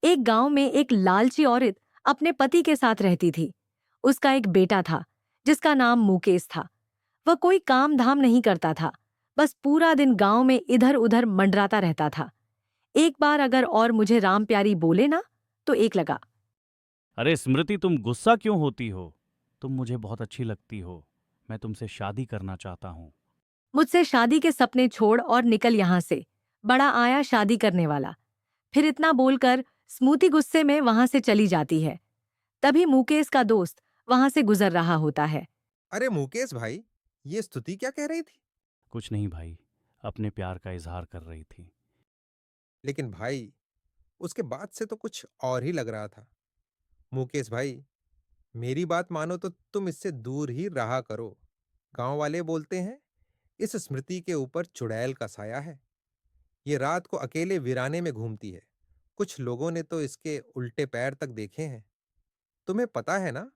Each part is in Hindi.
एक गांव में एक लालची औरत अपने पति के साथ रहती थी। उसका एक बेटा था जिसका नाम मुकेश था। वह कोई काम धाम नहीं करता था, बस पूरा दिन गांव में इधर उधर मंडराता रहता था। एक बार अगर और मुझे राम प्यारी बोले ना तो एक लगा। अरे स्मृति, तुम गुस्सा क्यों होती हो? तुम मुझे बहुत अच्छी लगती हो। मैं तुमसे शादी करना चाहता हूँ। मुझसे शादी के सपने छोड़ और निकल यहाँ से। बड़ा आया शादी करने वाला। फिर इतना बोलकर स्मूति गुस्से में वहां से चली जाती है। तभी मुकेश का दोस्त वहां से गुजर रहा होता है। अरे मुकेश भाई, ये स्तुति क्या कह रही थी? कुछ नहीं भाई, अपने प्यार का इजहार कर रही थी। लेकिन भाई, उसके बाद से तो कुछ और ही लग रहा था। मुकेश भाई, मेरी बात मानो तो तुम इससे दूर ही रहा करो। गांव वाले बोलते हैं, इस स्मृति के ऊपर चुड़ैल का साया है। ये रात को अकेले वीराने में घूमती है। कुछ लोगों ने तो इसके उल्टे पैर तक देखे हैं। तुम्हें पता है ना,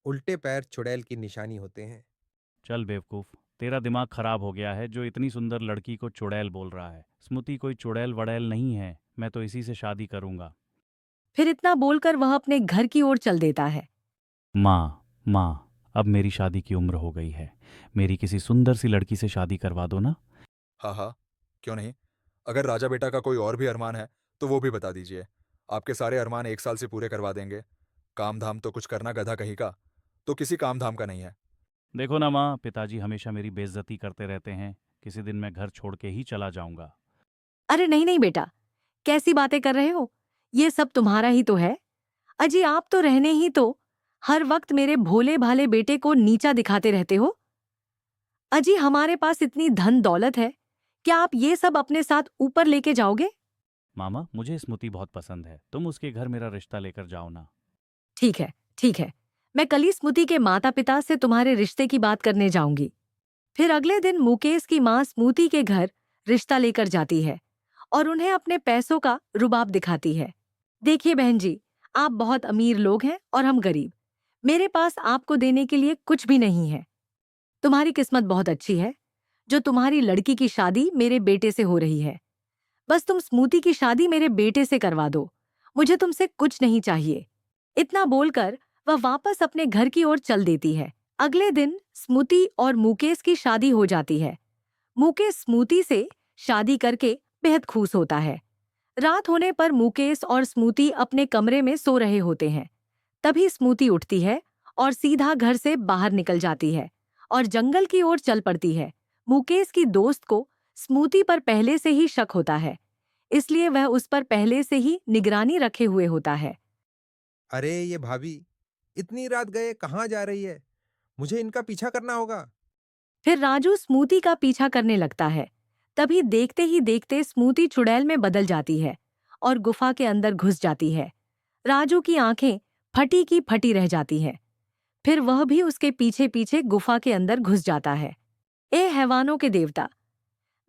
उल्टे पैर चुड़ैल की निशानी होते हैं। चल बेवकूफ, तेरा दिमाग खराब हो गया है जो इतनी सुंदर लड़की को चुड़ैल बोल रहा है। स्मृति कोई चुड़ैल वड़ैल नहीं है। मैं तो इसी से शादी करूंगा। फिर इतना बोलकर वह अपने घर की ओर चल देता है। माँ माँ, अब मेरी शादी की उम्र हो गई है। मेरी किसी सुंदर सी लड़की से शादी करवा दो ना। हाँ हाँ, क्यों नहीं। अगर राजा बेटा का कोई और भी अरमान है तो वो भी बता दीजिए। आपके सारे अरमान 1 साल से पूरे करवा देंगे। काम धाम तो कुछ करना गधा कहीं का, तो किसी काम धाम का नहीं है। देखो ना माँ, पिताजी हमेशा मेरी बेइज्जती करते रहते हैं। किसी दिन मैं घर छोड़ के ही चला जाऊंगा। अरे नहीं नहीं बेटा, कैसी बातें कर रहे हो? ये सब तुम्हारा ही तो है। अजी आप तो रहने ही तो हर वक्त मेरे भोले भाले बेटे को नीचा दिखाते रहते हो। अजी हमारे पास इतनी धन दौलत है, क्या आप ये सब अपने साथ ऊपर लेके जाओगे? मामा, मुझे स्मृति बहुत पसंद है। तुम उसके घर मेरा रिश्ता लेकर जाओ ना। ठीक है, ठीक है। मैं कल ही स्मृति के माता पिता से तुम्हारे रिश्ते की बात करने जाऊंगी। फिर अगले दिन मुकेश की माँ स्मृति के घर रिश्ता लेकर जाती है और उन्हें अपने पैसों का रुबाब दिखाती है। देखिए बहन जी, आप बहुत अमीर लोग हैं और हम गरीब। मेरे पास आपको देने के लिए कुछ भी नहीं है। तुम्हारी किस्मत बहुत अच्छी है जो तुम्हारी लड़की की शादी मेरे बेटे से हो रही है। बस तुम स्मूति की शादी मेरे बेटे से करवा दो। मुझे तुमसे कुछ नहीं चाहिए। इतना बोलकर वह वापस अपने घर की ओर चल देती है। अगले दिन स्मृति और मुकेश की शादी हो जाती है। मुकेश स्मृति से शादी करके बेहद खुश होता है। रात होने पर मुकेश और स्मृति अपने कमरे में सो रहे होते हैं। तभी स्मृति उठती है और सीधा घर से बाहर निकल जाती है और जंगल की ओर चल पड़ती है। मुकेश की दोस्त को स्मृति पर पहले से ही शक होता है, इसलिए वह उस पर पहले से ही निगरानी रखे हुए होता है। अरे ये भाभी, इतनी रात गए कहाँ जा रही है? मुझे इनका पीछा करना होगा। फिर राजू स्मूती का पीछा करने लगता है। तभी देखते ही देखते स्मूती चुड़ैल में बदल जाती है और गुफा के अंदर घुस जाती है। राजू की आंखें फटी की फटी रह जाती हैं। फिर वह भी उसके पीछे पीछे गुफा के अंदर घुस जाता है। ए हैवानों के देवता,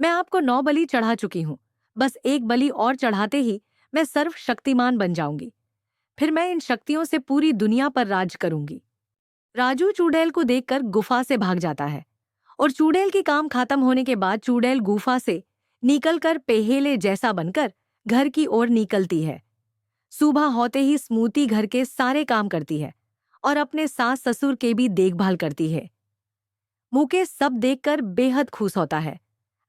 मैं आपको 9 बलि चढ़ा चुकी हूँ। बस एक बलि और चढ़ाते ही मैं सर्वशक्तिमान बन जाऊंगी। फिर मैं इन शक्तियों से पूरी दुनिया पर राज करूंगी। राजू चुड़ैल को देखकर गुफा से भाग जाता है और चुड़ैल की काम खत्म होने के बाद चुड़ैल गुफा से निकलकर पहेले जैसा बनकर घर की ओर निकलती है। सुबह होते ही स्मूती घर के सारे काम करती है और अपने सास ससुर के भी देखभाल करती है। मुकेश सब देखकर बेहद खुश होता है।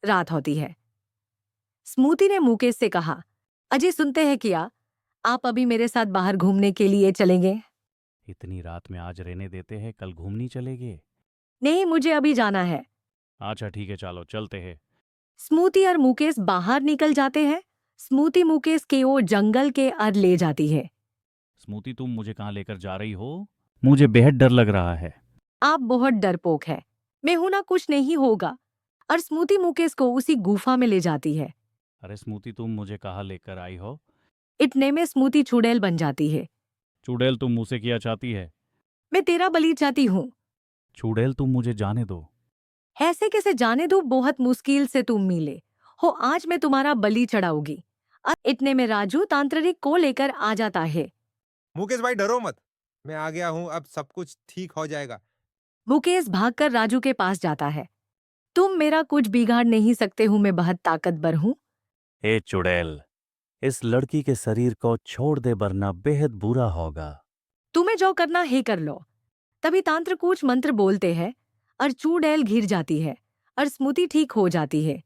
रात होती है। स्मूती ने मुकेश से कहा, अजय सुनते हैं क्या, आप अभी मेरे साथ बाहर घूमने के लिए चलेंगे? इतनी रात में आज रहने देते हैं, कल घूमनी चलेगे। नहीं, मुझे अभी जाना है। अच्छा ठीक है, चलो चलते हैं। स्मूती और मुकेश बाहर निकल जाते हैं। स्मूती मुकेश के ओर जंगल के अर ले जाती है। स्मृति, तुम मुझे कहाँ लेकर जा रही हो? मुझे बेहद डर लग रहा है। आप बहुत डरपोक है। मैं हूं ना, कुछ नहीं होगा। और स्मूती मुकेश को उसी गुफा में ले जाती है। अरे स्मृति, तुम मुझे कहाँ लेकर आई हो? इतने में स्मूती चुड़ैल बन जाती है। चुड़ैल, तुम मुझसे क्या चाहती है? मैं तेरा बलि चाहती हूँ। चुड़ैल, तुम मुझे जाने दो। ऐसे कैसे जाने दूं, बहुत मुश्किल से तुम मिले हो, आज मैं तुम्हारा बलि चढ़ाऊंगी। इतने में राजू तांत्रिक को लेकर आ जाता है। मुकेश भाई डरो मत, मैं आ गया हूँ, अब सब कुछ ठीक हो जाएगा। मुकेश भागकर राजू के पास जाता है। तुम मेरा कुछ बिगाड़ नहीं सकते हूँ, मैं बहुत ताकतवर हूँ। हे चुड़ैल, इस लड़की के शरीर को छोड़ दे वरना बेहद बुरा होगा। तुम्हें जो करना है कर लो। तभी तांत्रकूच मंत्र बोलते हैं और चूड़ैल घिर जाती है और स्मृति ठीक हो जाती है।